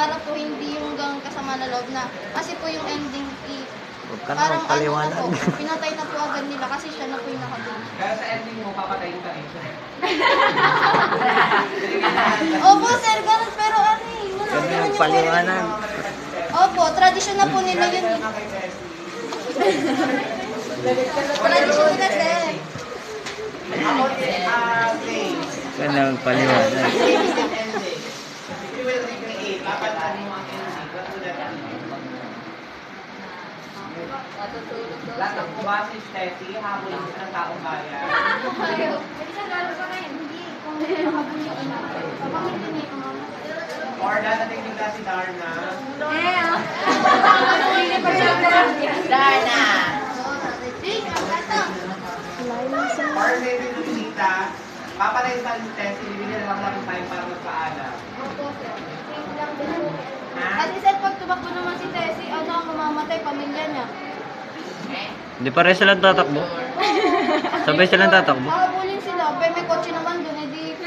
para po hindi yung gang kasama na loob na. Kasi po yung ending Huwag ka na parang magpaliwanag. ano na po, pinatay na po agad nila kasi siya na po yung nakatulog. Kaya sa ending mo, papatayin ka rin siya. Opo, sir, ganun. Pero ano eh, wala. Huwag na Ganun yung magpaliwanag. Opo, tradisyon na po nila yun eh. Tradisyon nila, sir. Ako din, Play. Huwag ka na magpaliwanag. Ending. If you will recreate, papatayin mo ang ending. What would that be? Lahat ng bumasi, Steffi, habol ang ng taong bayan. Or dadating din si Darna. Darna. Or maybe Lunita. Papatayin sa Steffi, bibigyan lang ng time para magpaalam. Kasi sir, pag tumakbo naman si Tessie, ano ang mamamatay, pamilya niya. Hindi pare silang tatakbo. Sabay silang tatakbo. Makabulin sila, pero may kotse naman dun, edi...